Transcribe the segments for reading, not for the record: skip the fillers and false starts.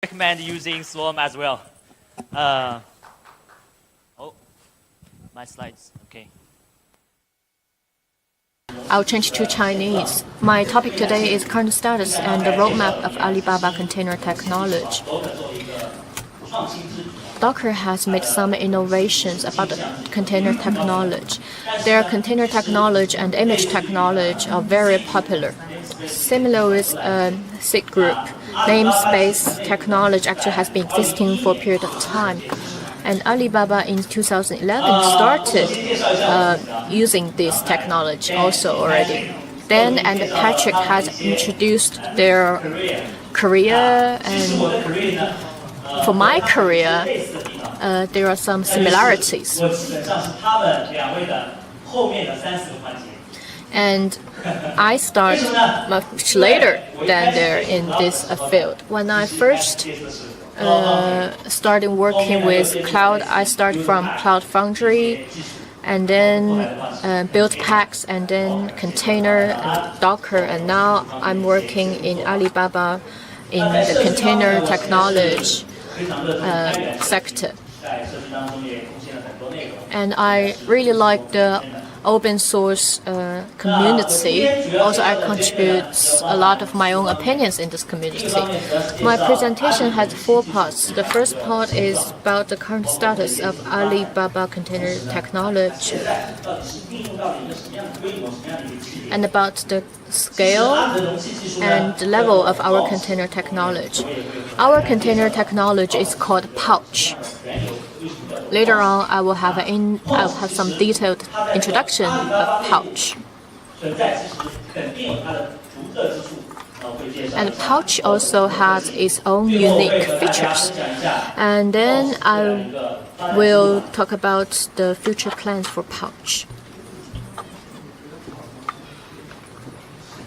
recommend using Swarm as well. My slides. Okay. I'll change to Chinese. My topic today is current status and the roadmap of Alibaba container technology. Docker has made some innovations about the container technology. Their container technology and image technology are very popular. Similar with SIG group, namespace technology actually has been existing for a period of time. And Alibaba in 2011 started using this technology also already. Dan and Patrick has introduced their career, and for my career, there are some similarities. And I start much later than they're in this field. When I first started working with cloud, I started from Cloud Foundry, and then built packs, and then container, and Docker, and now I'm working in Alibaba in the container technology sector. And I really like the open source community. Also, I contribute a lot of my own opinions in this community. My presentation has 4 parts. The first part is about the current status of Alibaba container technology and about the scale and the level of our container technology. Our container technology is called Pouch. Later on, I will have some detailed introduction of Pouch. And Pouch also has its own unique features. And then I will talk about the future plans for Pouch.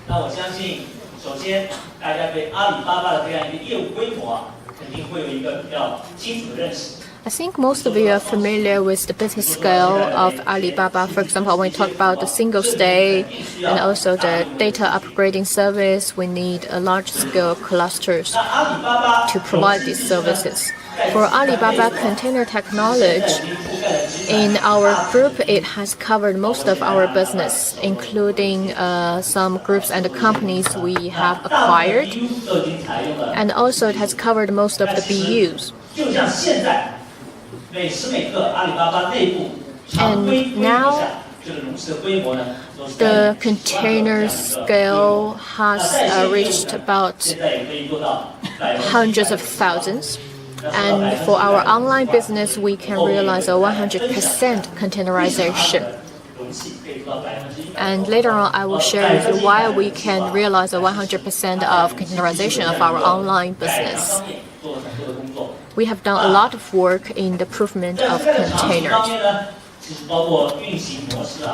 那我相信，首先大家对阿里巴巴的这样一个业务规模肯定会有一个比较清楚的认识。 I think most of you are familiar with the business scale of Alibaba. For example, when we talk about the single stay and also the data upgrading service, we need a large-scale clusters to provide these services. For Alibaba container technology, in our group, it has covered most of our business, including some groups and companies we have acquired, and also it has covered most of the BUs. And now, the container scale has reached about hundreds of thousands. And for our online business, we can realize a 100% containerization. And later on, I will share with you why we can realize a 100% of containerization of our online business. We have done a lot of work in the improvement of containers.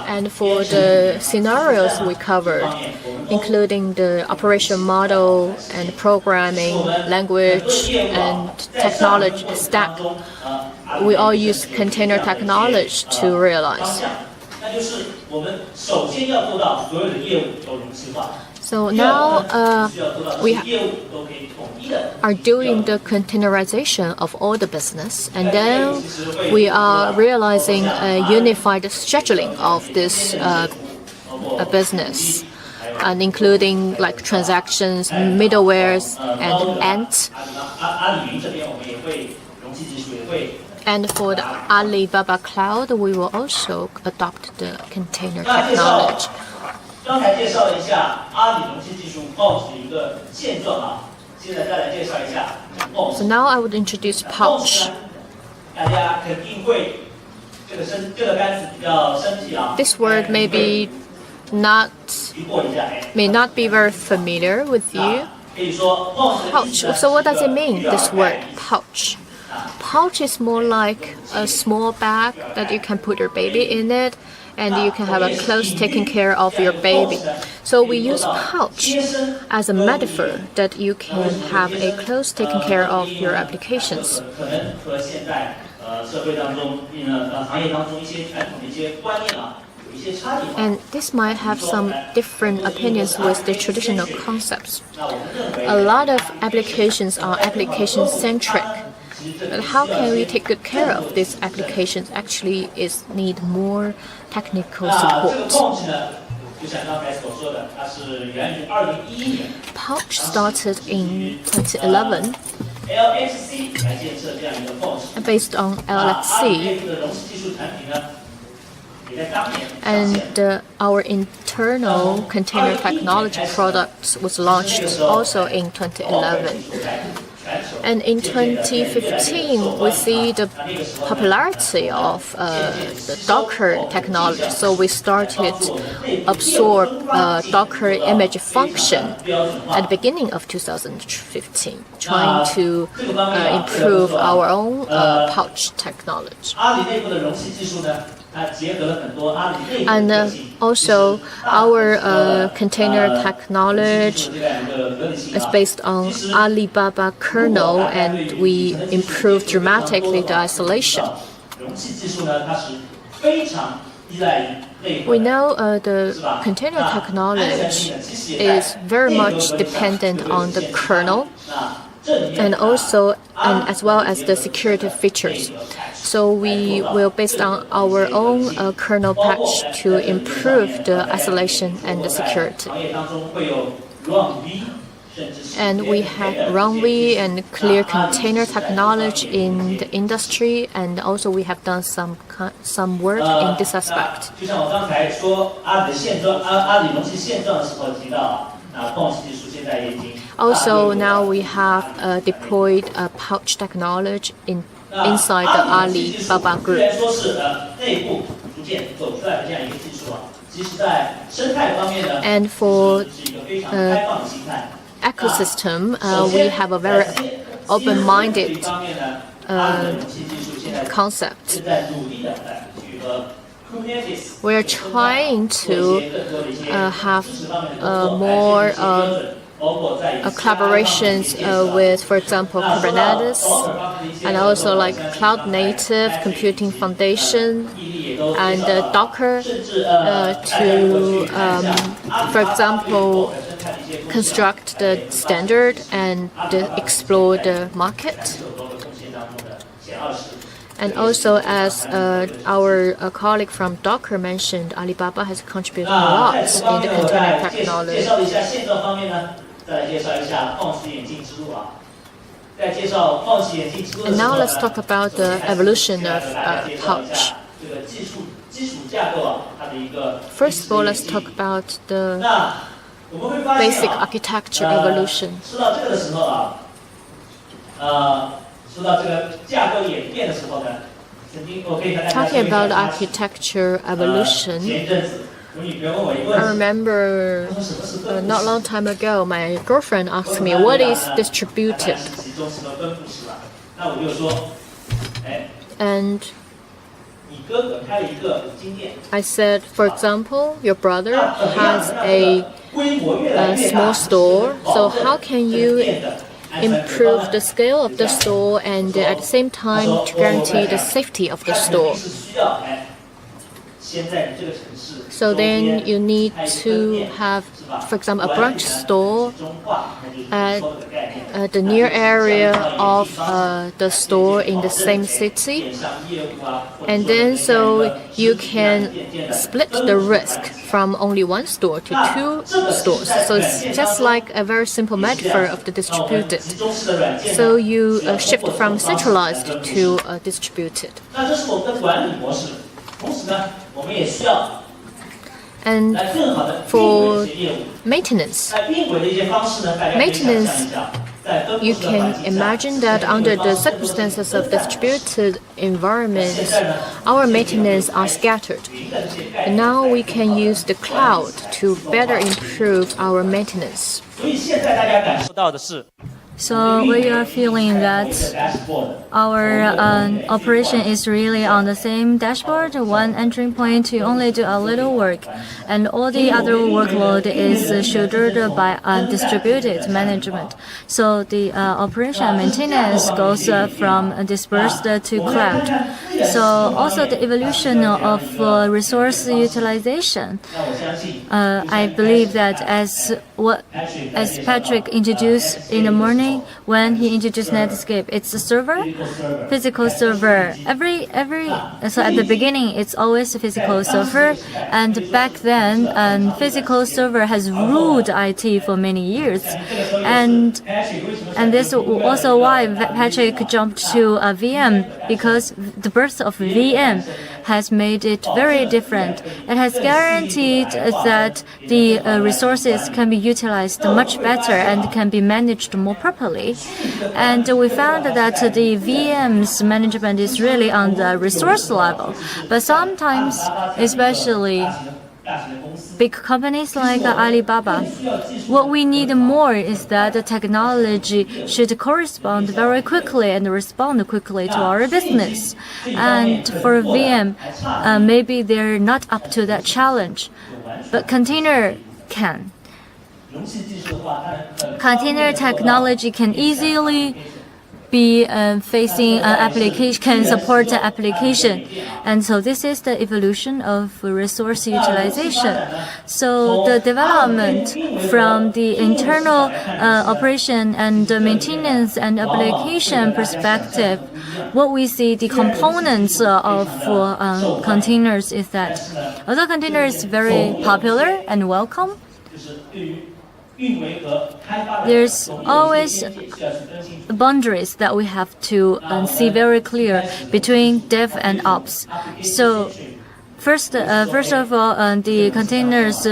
And for the scenarios we covered, including the operation model and programming language and technology stack, we all use container technology to realize. So now we are doing the containerization of all the business, and then we are realizing a unified scheduling of this business, and including like transactions, middlewares, and Ant. And for the Alibaba Cloud, we will also adopt the container technology. 刚才介绍了一下阿里容器技术 Pouch 的一个现状啊，现在再来介绍一下 Pouch。 So now I would introduce Pouch. 大家肯定会这个单词比较生僻啊。This word may not be very familiar with you. Pouch. So what does it mean? This word pouch. Pouch is more like a small bag that you can put your baby in it, and you can have a close taking care of your baby. So we use pouch as a metaphor that you can have a close taking care of your applications. And this might have some different opinions with the traditional concepts. A lot of applications are application-centric. But how can we take good care of these applications? Actually, it need more technical support. Pouch started in 2011. Based on LXC, and our internal container technology product was launched also in 2011. And in 2015, we see the popularity of the Docker technology. So we started absorb Docker image function at the beginning of 2015, trying to improve our own pouch technology. And also, our container technology is based on Alibaba kernel, and we improved dramatically the isolation. We know the container technology is very much dependent on the kernel, and as well as the security features. So we will, based on our own kernel patch, to improve the isolation and the security. And we have runway and clear container technology in the industry, and also we have done some work in this aspect. Also, now we have deployed a pouch technology inside the Alibaba group. And for ecosystem, we have a very open-minded concept. We are trying to have more collaborations with, for example, Kubernetes, and also like Cloud Native Computing Foundation and Docker to, for example, construct the standard and explore the market. And also, as our colleague from Docker mentioned, Alibaba has contributed a lot in the container technology. And now let's talk about the evolution of pouch. First of all, let's talk about the basic architecture evolution. Talking about architecture evolution, I remember not long time ago, my girlfriend asked me, what is distributed? And I said, for example, your brother has a small store, so how can you improve the scale of the store and at the same time to guarantee the safety of the store? So then you need to have, for example, a branch store at the near area of the store in the same city. And then so you can split the risk from only one store to two stores. So it's just like a very simple metaphor of the distributed. So you shift from centralized to distributed. And for maintenance, you can imagine that under the circumstances of distributed environments, our maintenance are scattered. And now we can use the cloud to better improve our maintenance. So we are feeling that our operation is really on the same dashboard, one entering point to only do a little work, and all the other workload is shouldered by distributed management. So the operation and maintenance goes from dispersed to cloud. So also the evolution of resource utilization. I believe that as Patrick introduced in the morning, when he introduced Netscape, it's a server, physical server. So at the beginning, it's always a physical server, and back then, physical server has ruled IT for many years, and this is also why Patrick jumped to a VM, because the birth of VM has made it very different. It has guaranteed that the resources can be utilized much better and can be managed more properly. And we found that the VM's management is really on the resource level. But sometimes, especially big companies like Alibaba, what we need more is that the technology should correspond very quickly and respond quickly to our business. And for VM, maybe they're not up to that challenge, but container can. Container technology can easily be facing an application, can support an application. And so this is the evolution of resource utilization. So the development from the internal operation and maintenance and application perspective, what we see the components of containers is that although container is very popular and welcome, there's always boundaries that we have to see very clear between dev and ops. So first of all, the containers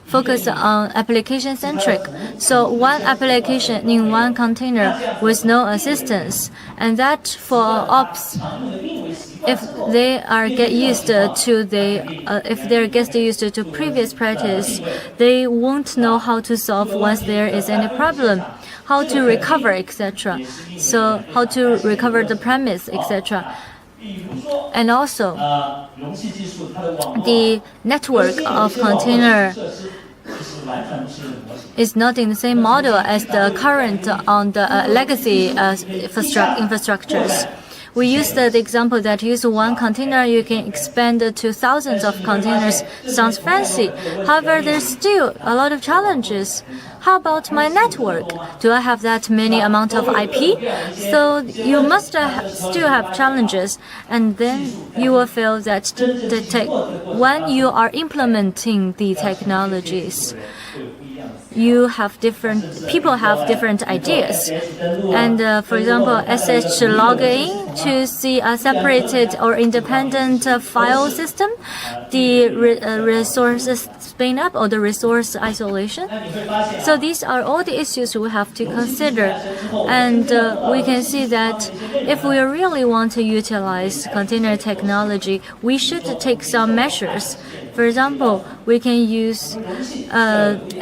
focus on application-centric. So one application in one container with no assistance, and that for ops, if they get used to previous practice, they won't know how to solve once there is any problem, how to recover, etc. So how to recover the premise, etc. And also, the network of container is not in the same model as the current on the legacy infrastructures. We used the example that use one container, you can expand to thousands of containers. Sounds fancy. However, there's still a lot of challenges. How about my network? Do I have that many amount of IP? So you must still have challenges, and then you will feel that when you are implementing the technologies, people have different ideas. And for example, SH login to see a separated or independent file system, the resources spin up or the resource isolation. So these are all the issues we have to consider. And we can see that if we really want to utilize container technology, we should take some measures. For example, we can use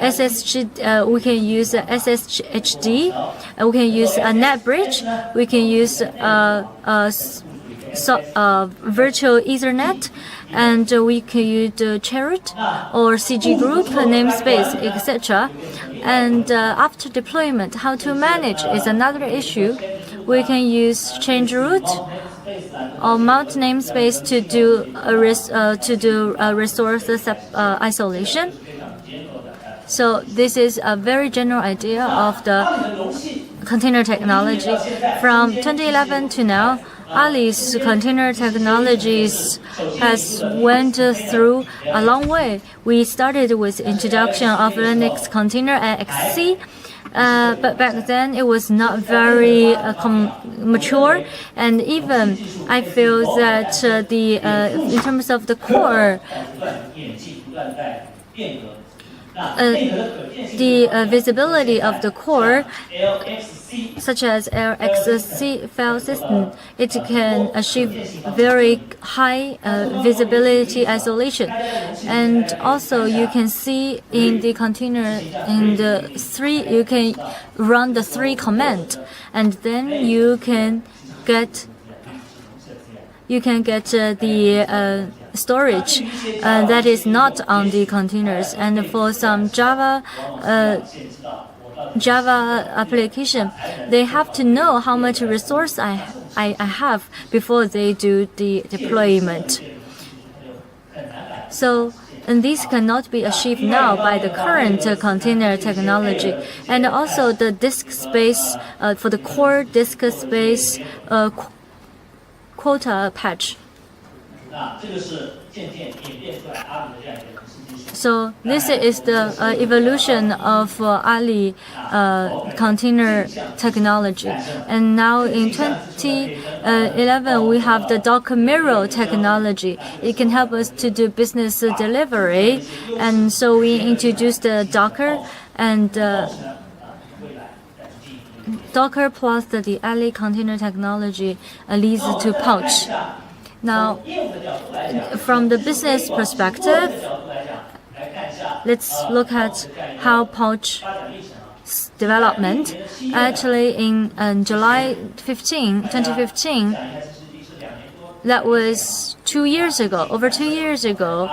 SSHD, we can use SSHD, we can use a NetBridge, we can use virtual Ethernet, and we can use Chariot or CG Group namespace, etc. And after deployment, how to manage is another issue. We can use change root or mount namespace to do resource isolation. So this is a very general idea of the container technology. From 2011 to now, Ali's container technologies has went through a long way. We started with introduction of Linux container and XC. But back then it was not very mature, and even I feel that in terms of the core, the visibility of the core, such as LXC file system, it can achieve very high visibility isolation. And also you can see in the container, in the you can run the 3 command, and then you can get the storage that is not on the containers. And for some Java application, they have to know how much resource I have before they do the deployment. So, and this cannot be achieved now by the current container technology. And also the disk space, for the core disk space quota patch. So this is the evolution of Ali container technology. And now in 2011, we have the Docker Mirror technology. It can help us to do business delivery. And so we introduced the Docker, and Docker plus the Ali container technology leads to pouch. Now, from the business perspective, let's look at how pouch development. Actually, in July 2015, that was 2 years ago, over 2 years ago,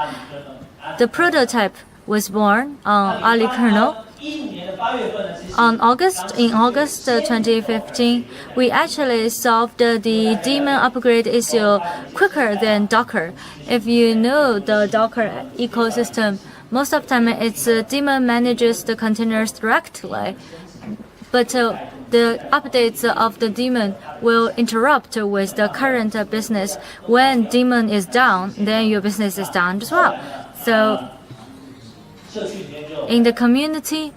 the prototype was born on Ali kernel. In August 2015, we actually solved the daemon upgrade issue quicker than Docker. If you know the Docker ecosystem, most of the time it's daemon manages the containers directly, but the updates of the daemon will interrupt with the current business. When daemon is down, then your business is down as well. So in the community,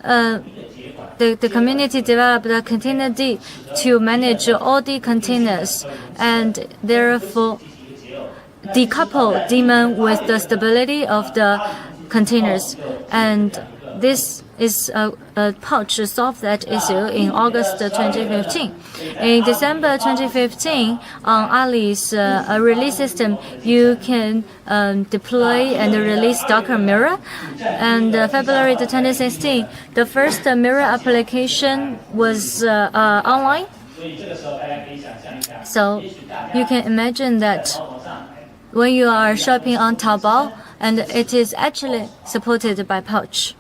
the community developed a container D to manage all the containers, and therefore decouple daemon with the stability of the containers. And this is a pouch to solve that issue in August 2015. In December 2015, on Ali's release system, you can deploy and release Docker Mirror. And February 2016, the first mirror application was online. So you can imagine that when you are shopping on Taobao, and it is actually supported by pouch.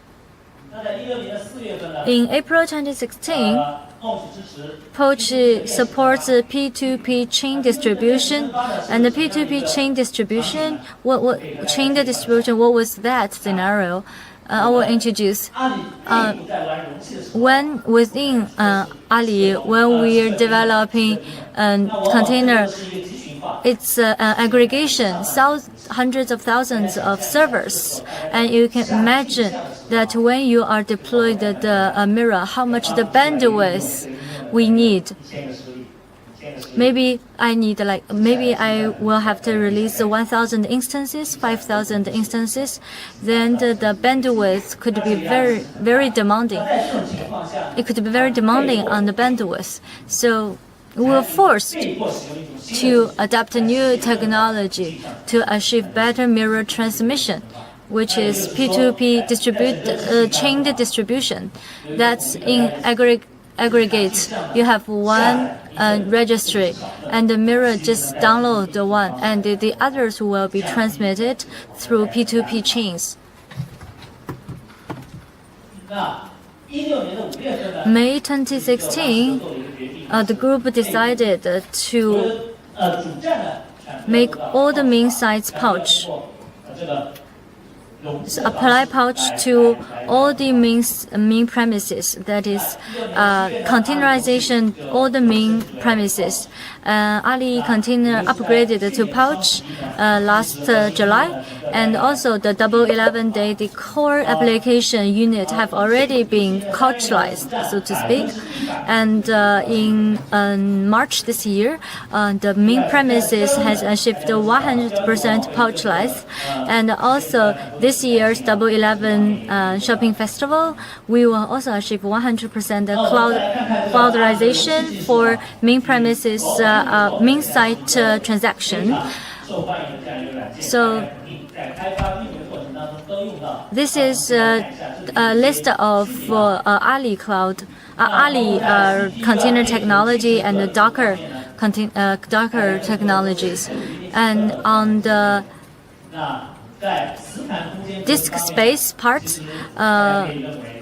In April 2016, pouch supports P2P chain distribution. And the P2P chain distribution, what was that scenario? I will introduce. When within Ali, when we are developing container, it's aggregation, hundreds of thousands of servers, and you can imagine that when you are deployed the mirror, how much the bandwidth we need. Maybe I will have to release 1,000 instances, 5,000 instances. Then the bandwidth could be very, very demanding. It could be very demanding on the bandwidth. So we were forced to adapt a new technology to achieve better mirror transmission, which is P2P chain distribution. That's in aggregate. You have one registry, and the mirror just download the one, and the others will be transmitted through P2P chains. May 2016, the group decided to make all the main sites pouch. So apply pouch to all the main premises. That is, containerization all the main premises. Ali container upgraded to pouch last July, And also the Double 11 day, the core application unit have already been culturalized, so to speak. And in March this year, the main premises has achieved 100% culturalized. And also this year's Double 11 shopping festival, we will also achieve 100% cloudization for main premises, main site transaction. So this is a list of Ali Cloud, Ali container technology and the Docker technologies. And on the disk space part,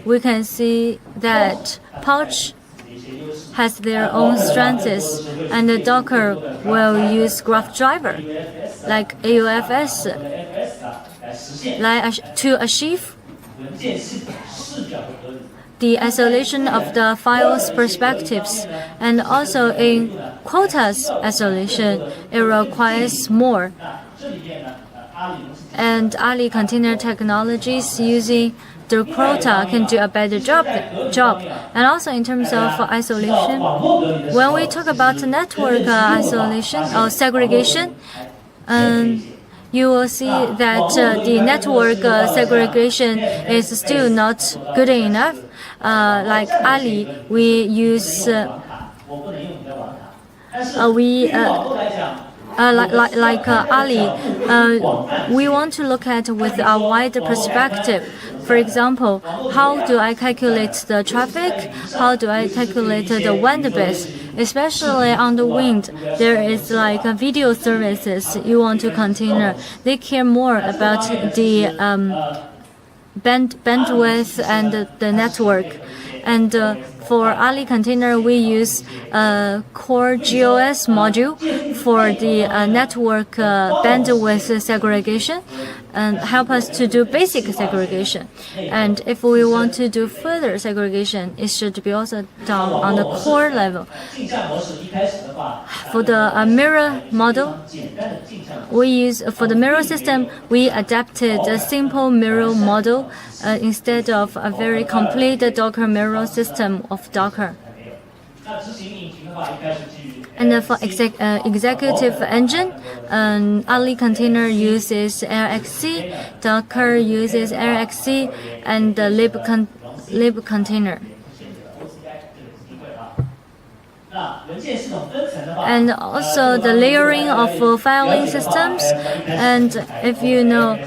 we can see that Pouch has their own strengths, and the Docker will use graph driver like AUFS to achieve the isolation of the files perspectives. And also in quotas isolation, it requires more. And Ali Container Technologies using the quota can do a better job. And also in terms of isolation, when we talk about network isolation or segregation, you will see that the network segregation is still not good enough. Like Ali, we use Ali, we want to look at with a wider perspective. For example, how do I calculate the traffic? How do I calculate the bandwidth? Especially on the wind, there is like video services you want to container. They care more about the bandwidth and the network. And for Ali Container, we use core GOS module for the network bandwidth segregation and help us to do basic segregation. And if we want to do further segregation, it should be also done on the core level. For the mirror model, we use for the mirror system, we adapted a simple mirror model instead of a very complete Docker mirror system of Docker. And for executive engine, Ali Container uses RxC, Docker uses RxC, and the lib container. And also the layering of filing systems. And if you know,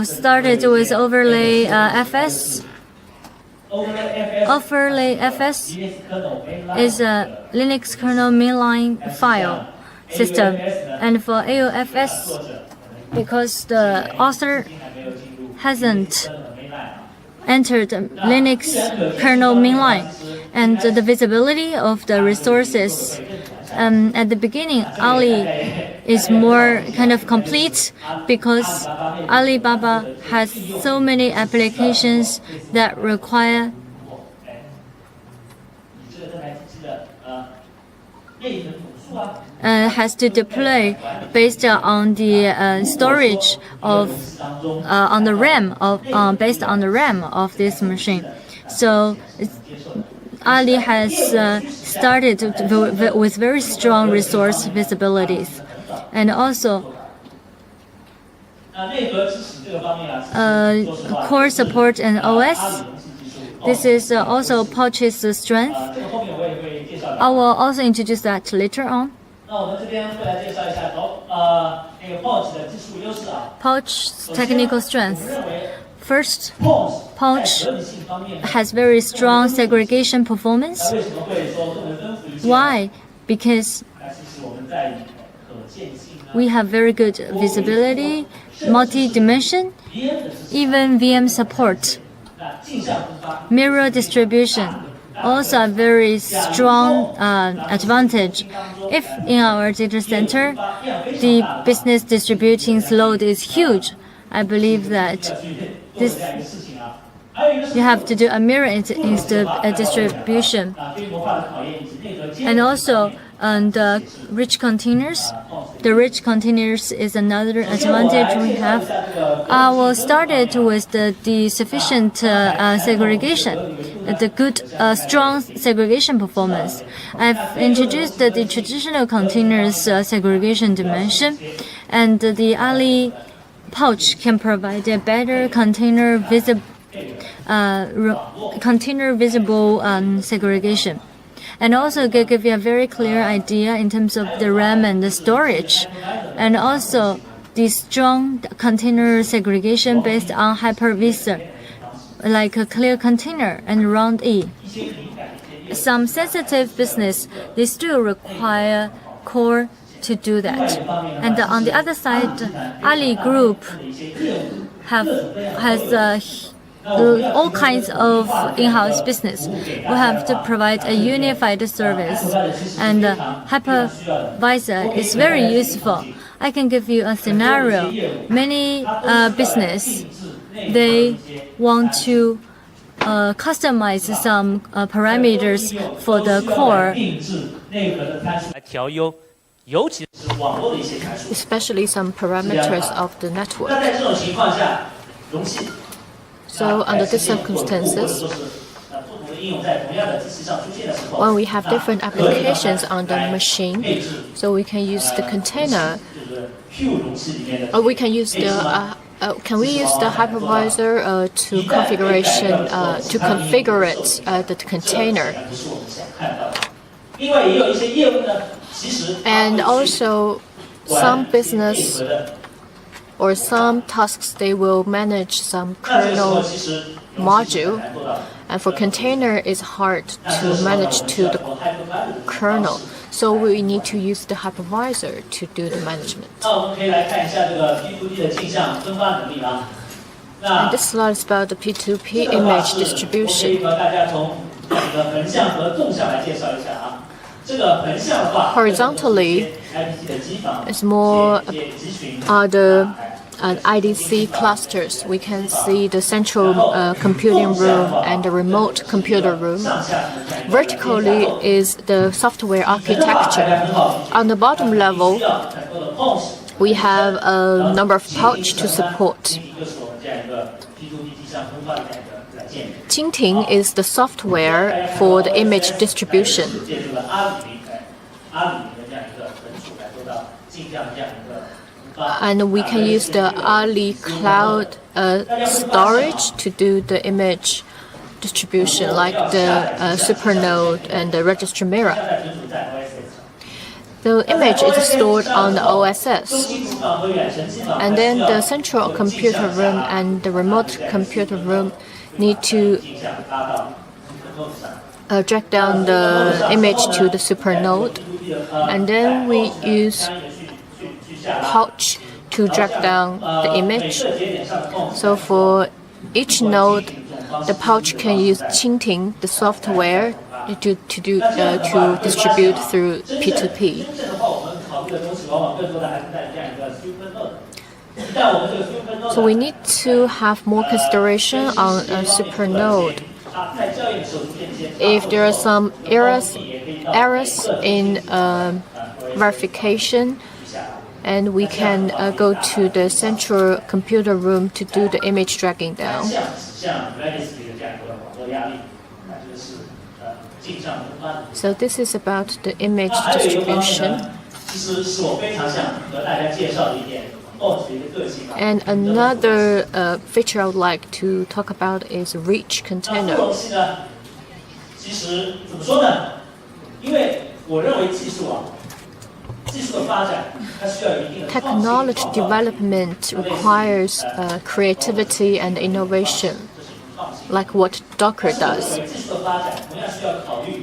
started with overlay FS. Overlay FS is a Linux kernel mainline file system. And for AOFS, because the author hasn't entered Linux kernel mainline, and the visibility of the resources at the beginning, Ali is more kind of complete because Alibaba has so many applications that require has to deploy based on the storage of on the RAM of based on the RAM of this machine. So Ali has started with very strong resource visibilities, and also core support and OS. This is also Pouch's strength. I will also introduce that later on. Pouch's technical strength. First, Pouch has very strong segregation performance. Why? Because we have very good visibility, multi-dimension, even VM support. Mirror distribution, also a very strong advantage. If in our data center, the business distributing load is huge, I believe that this you have to do a mirror distribution. And also the rich containers. The rich containers is another advantage we have. I will start it with the sufficient segregation, the good, strong segregation performance. I've introduced the traditional containers segregation dimension, and the Ali pouch can provide a better container visible segregation, and also give you a very clear idea in terms of the RAM and the storage, and also the strong container segregation based on hypervisor, like a clear container and round E. Some sensitive business, they still require core to do that. And on the other side, Ali Group has all kinds of in-house business. We have to provide a unified service, and hypervisor is very useful. I can give you a scenario. Many business, they want to customize some parameters for the core, especially some parameters of the network. So under these circumstances, when we have different applications on the machine, so we can use the container, or we can use the can we use the hypervisor to configure it the container? And also, some business or some tasks, they will manage some kernel module, and for container it's hard to manage to the kernel, so we need to use the hypervisor to do the management. And this slide is about the P2P image distribution. Horizontally, it's more the IDC clusters. We can see the central computing room and the remote computer room. Vertically is the software architecture. On the bottom level, we have a number of pouches to support. Qingting is the software for the image distribution. And we can use the Ali Cloud storage to do the image distribution, like the supernode and the registry mirror. The image is stored on the OSS. And then the central computer room and the remote computer room need to drag down the image to the supernode. And then we use pouch to drag down the image. So for each node, the pouch can use Qingting, the software, to distribute through P2P. So we need to have more consideration on a supernode. If there are some errors in verification, and we can go to the central computer room to do the image dragging down. So this is about the image distribution. And another feature I would like to talk about is rich container. Technology development requires creativity and innovation, like what Docker does.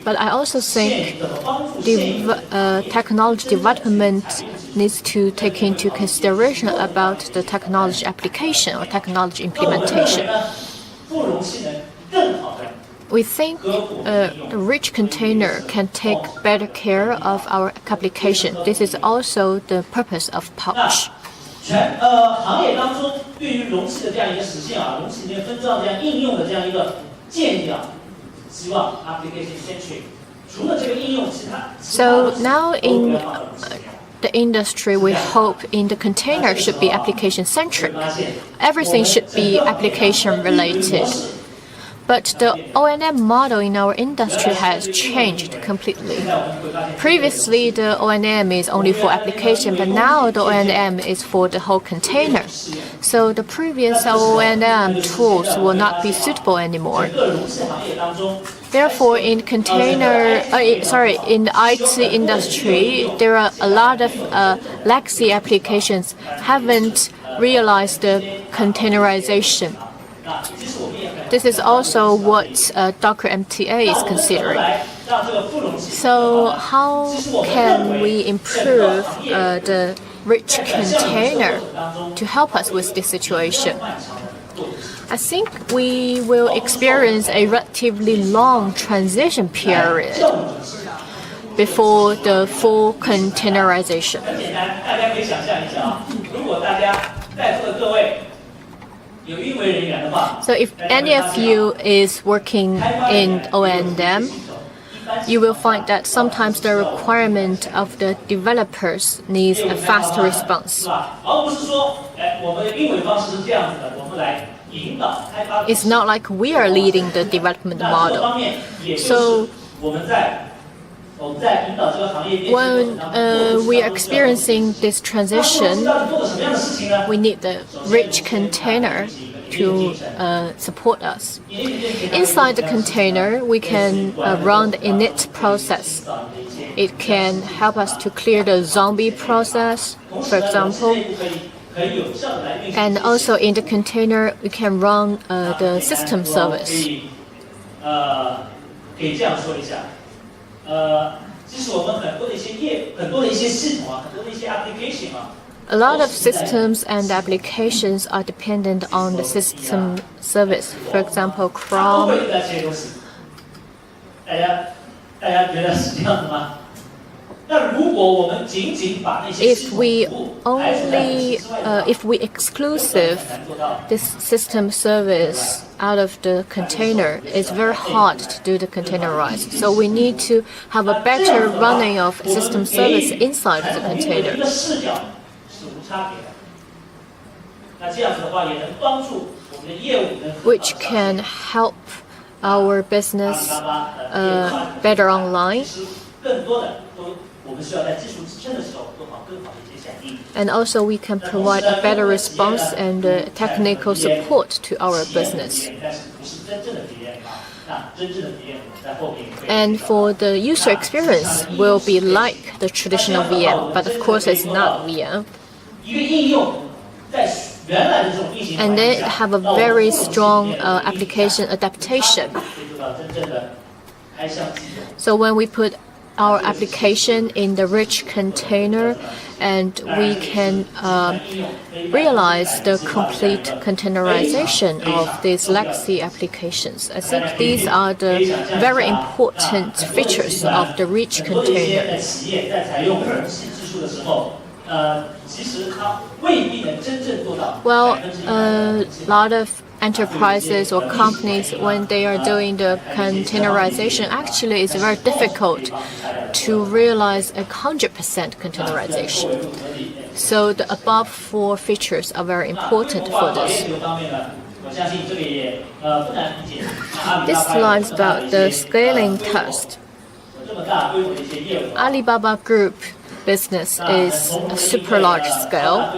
But I also think the technology development needs to take into consideration about the technology application or technology implementation. We think the rich container can take better care of our application. This is also the purpose of pouch. So now the industry, we hope in the container should be application-centric. Everything should be application-related. But the O&M model in our industry has changed completely. Previously, the O&M is only for application, but now the O&M is for the whole container. So the previous O&M tools will not be suitable anymore. Therefore, in in the IT industry, there are a lot of legacy applications haven't realized the containerization. This is also what Docker MTA is considering. So how can we improve the rich container to help us with this situation? I think we will experience a relatively long transition period before the full containerization. So if any of you is working in O&M, you will find that sometimes the requirement of the developers needs a fast response. It's not like we are leading the development model. So when we are experiencing this transition, we need the rich container to support us. Inside the container, we can run the init process. It can help us to clear the zombie process, for example. And also in the container, we can run the system service. A lot of systems and applications are dependent on the system service. For example, Chrome. If we exclusive this system service out of the container, it's very hard to do the containerize. So we need to have a better running of system service inside the container, which can help our business better online. And also we can provide a better response and technical support to our business. And for the user experience will be like the traditional VM, but of course it's not VM. And they have a very strong application adaptation. So when we put our application in the rich container, and we can realize the complete containerization of these legacy applications. I think these are the very important features of the rich container. Well, a lot of enterprises or companies, when they are doing the containerization, actually it's very difficult to realize 100% containerization. So the above 4 features are very important for this. This slide is about the scaling test. Alibaba Group business is a super large scale.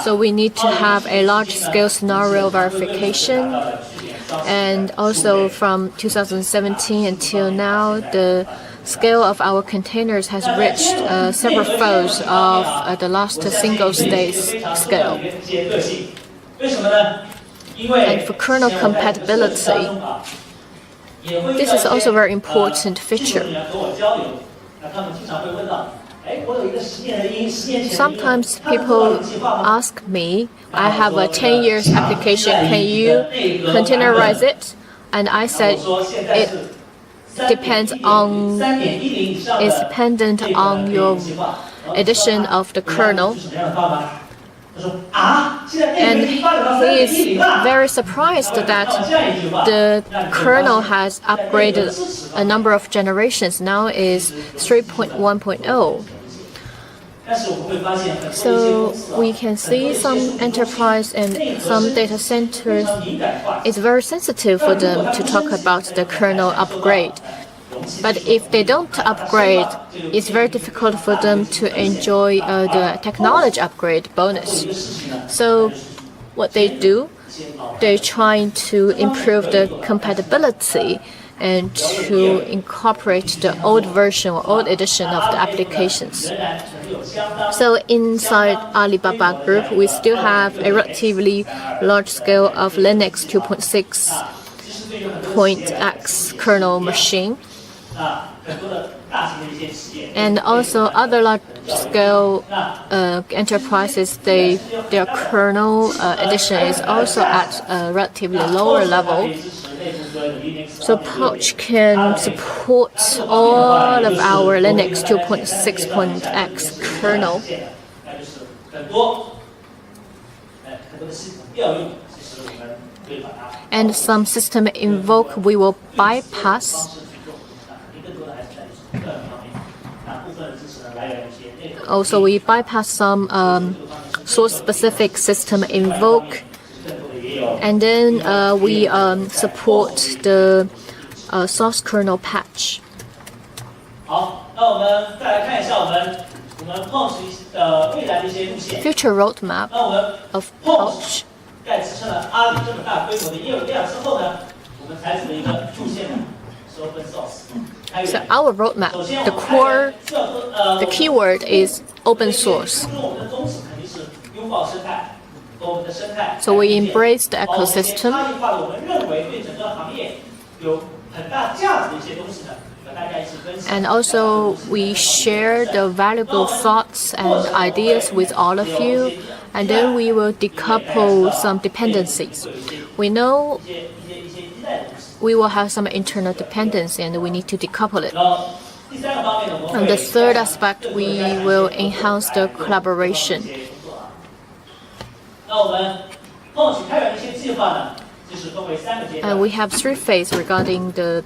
So we need to have a large-scale scenario verification. And also from 2017 until now, the scale of our containers has reached several folds of the last single-stage scale. And for kernel compatibility, this is also a very important feature. Sometimes people ask me, I have a 10 years application, can you containerize it? And I said it's dependent on your edition of the kernel. And he is very surprised that the kernel has upgraded a number of generations. Now is 3.1.0. So we can see some enterprise and some data centers, it's very sensitive for them to talk about the kernel upgrade. But if they don't upgrade, it's very difficult for them to enjoy the technology upgrade bonus. So what they do, they're trying to improve the compatibility and to incorporate the old version or old edition of the applications. So inside Alibaba Group, we still have a relatively large scale of Linux 2.6.x kernel machine. And also other large-scale enterprises, their kernel edition is also at a relatively lower level. So Pouch can support all of our Linux 2.6.x kernel. And some system invoke we will bypass. Also, we bypass some source-specific system invoke, and then we support the source kernel patch. Future roadmap of Pouch. So our roadmap, the keyword is open source. So we embrace the ecosystem. And also we share the valuable thoughts and ideas with all of you. And then we will decouple some dependencies. We know we will have some internal dependency and we need to decouple it. And the third aspect, we will enhance the collaboration. And we have three phases regarding the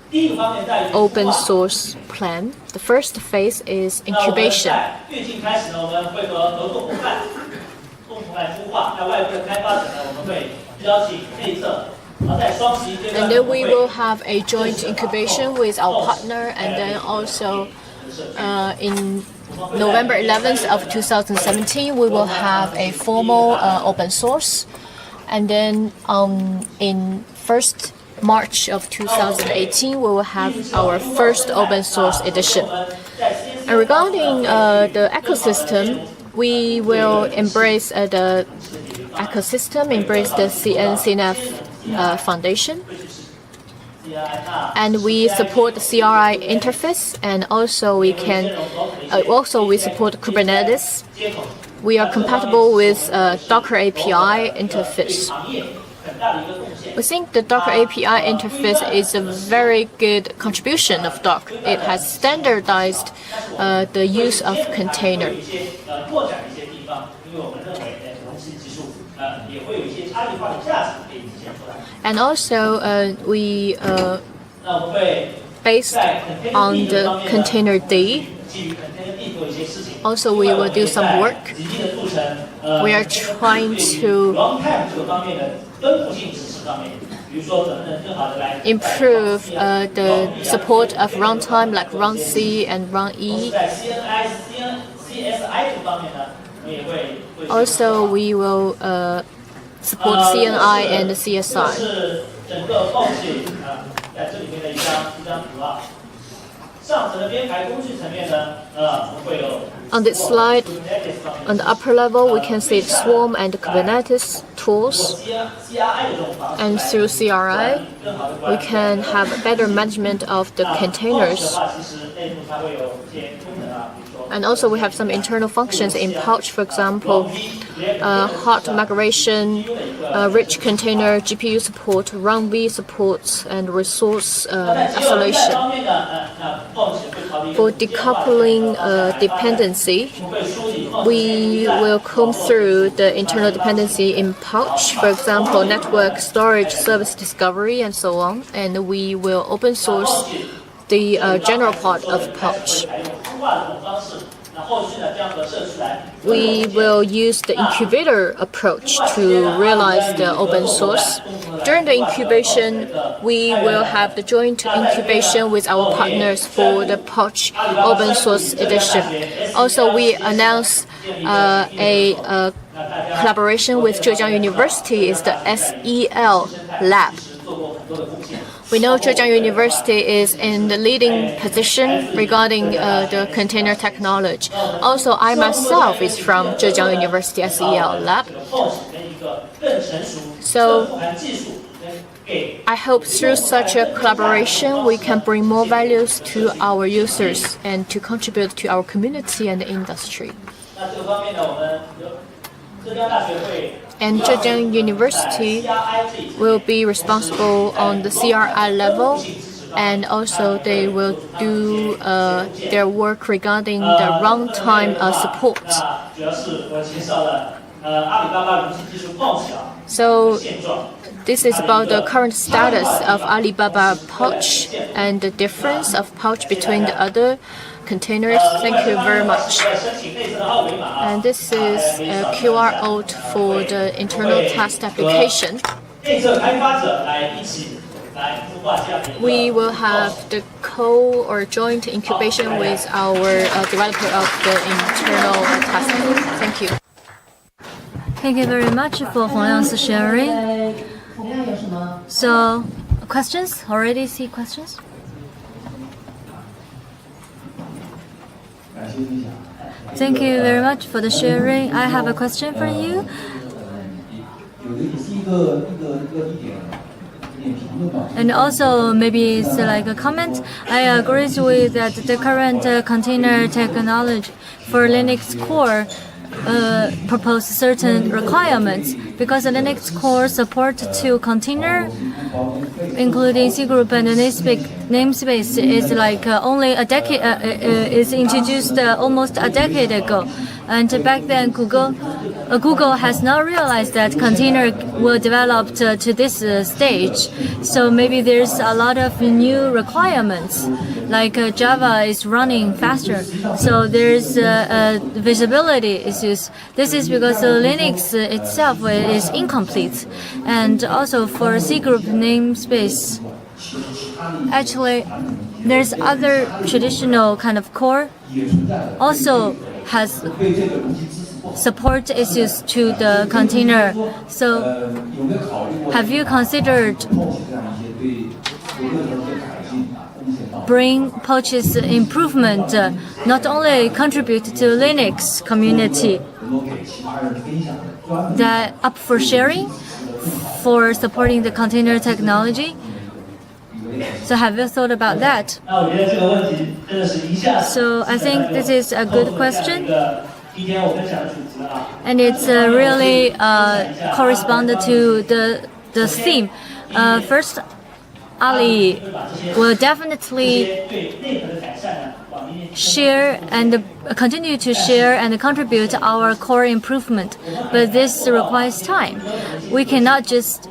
open source plan. The first phase is incubation. And then we will have a joint incubation with our partner, and then also in November 11th of 2017 we will have a formal open source, and then in 1st March of 2018 we will have our first open source edition. And regarding the ecosystem, we will embrace the ecosystem, embrace the CNCNF Foundation, and we support the CRI interface, and also we support Kubernetes. We are compatible with Docker API interface. We think the Docker API interface is a very good contribution of Docker. It has standardized the use of container. And also we based on the container D. Also we will do some work. We are trying to improve the support of runtime like runC and runE. Also we will support CNI and CSI. On this slide, on the upper level, we can see Swarm and Kubernetes tools. And through CRI, we can have better management of the containers. And also we have some internal functions in Pouch, for example, hot migration, rich container, GPU support, runV support, and resource isolation. For decoupling dependency, we will comb through the internal dependency in Pouch, for example, network, storage, service discovery, and so on. And we will open source the general part of Pouch. we will use the incubator approach to realize the open source. During the incubation, we will have the joint incubation with our partners for the Pouch open source edition. Also, we announced a collaboration with Zhejiang University is the SEL lab. We know Zhejiang University is in the leading position regarding the container technology. Also, I myself is from Zhejiang University SEL lab. So I hope through such a collaboration, we can bring more values to our users and to contribute to our community and the industry. And Zhejiang University will be responsible on the CRI level, and also they will do their work regarding the runtime support. So this is about the current status of Alibaba Pouch and the difference of Pouch between the other containers. Thank you very much. And this is a QR code for the internal test application. We will have the or joint incubation with our developer of the internal testing. Thank you. Thank you very much for Hongliang's sharing. So, questions? Already see questions? Thank you very much for the sharing. I have a question for you. And also, maybe it's like a comment. I agree with that the current container technology for Linux core propose certain requirements because the Linux core support to container, including C group and namespace, is like only a decade is introduced almost a decade ago, and back then Google has not realized that container will develop to this stage. So maybe there's a lot of new requirements, like Java is running faster. So there's visibility issues. This is because Linux itself is incomplete. And also for C group namespace, actually there's other traditional kind of core also has support issues to the container. So have you considered bring Pouch's improvement, not only contribute to Linux community that up for sharing for supporting the container technology? So have you thought about that? So I think this is a good question. And it's really corresponded to the theme. First, Ali will definitely share and continue to share and contribute our core improvement, but this requires time. We cannot just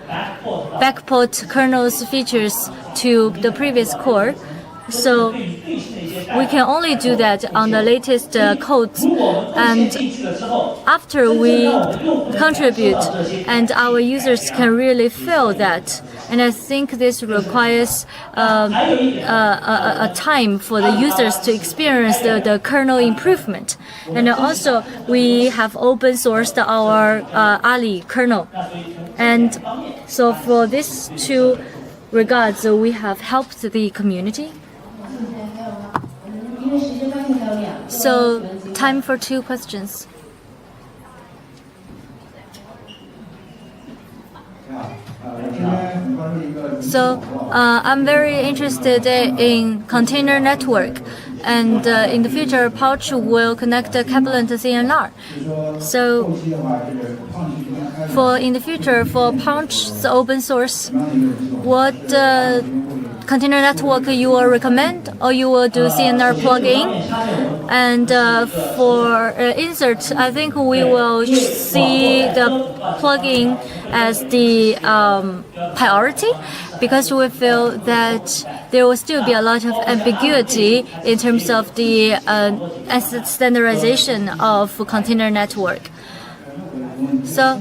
backport kernel's features to the previous core. So we can only do that on the latest codes, and after we contribute and our users can really feel that. And I think this requires a time for the users to experience the kernel improvement. And also we have open sourced our Ali kernel, and so for these two regards we have helped the community. So, time for two questions. So, I'm very interested in container network, and in the future, Pouch will connect Kaplan to CNR. So, in the future, for Pouch's open source, what container network you will recommend, or you will do CNR plugin? And for insert, I think we will see the plugin as the priority, because we feel that there will still be a lot of ambiguity in terms of the standardization of container network. So,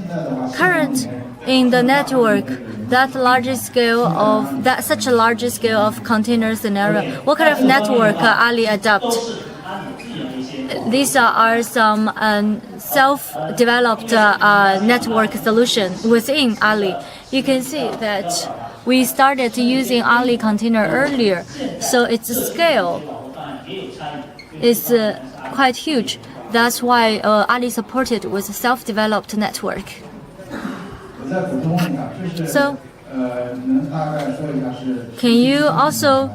current in the network, such a large scale of container scenario, what kind of network Ali adopt? These are some self-developed network solution within Ali. You can see that we started using Ali container earlier, so its scale is quite huge. That's why Ali supported with self-developed network. So, can you also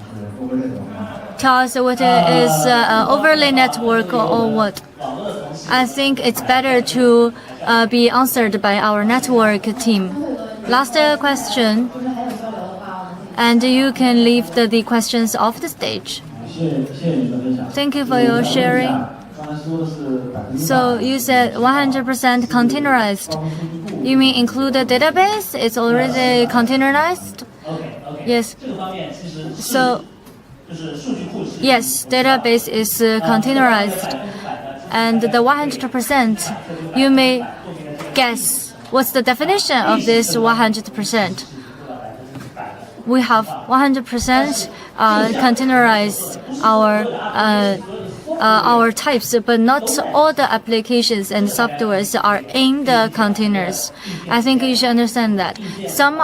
tell us what is overlay network or what? I think it's better to be answered by our network team. Last question, and you can leave the questions off the stage. Thank you for your sharing. So you said 100% containerized. You mean include the database? It's already containerized? Yes. So yes, database is containerized. And the 100%, you may guess what's the definition of this 100%. We have 100% containerized our types, but not all the applications and softwares are in the containers. I think you should understand that. Some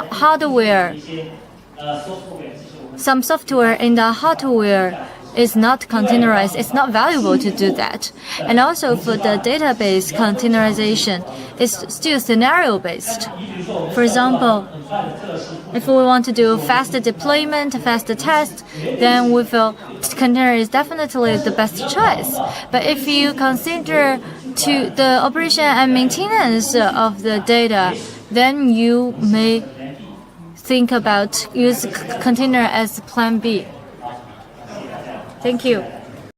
software in the hardware is not containerized. It's not valuable to do that. And also for the database containerization, it's still scenario-based. For example, if we want to do faster deployment, faster test, then we feel container is definitely the best choice. But if you consider to the operation and maintenance of the data, then you may think about use container as plan B. Thank you.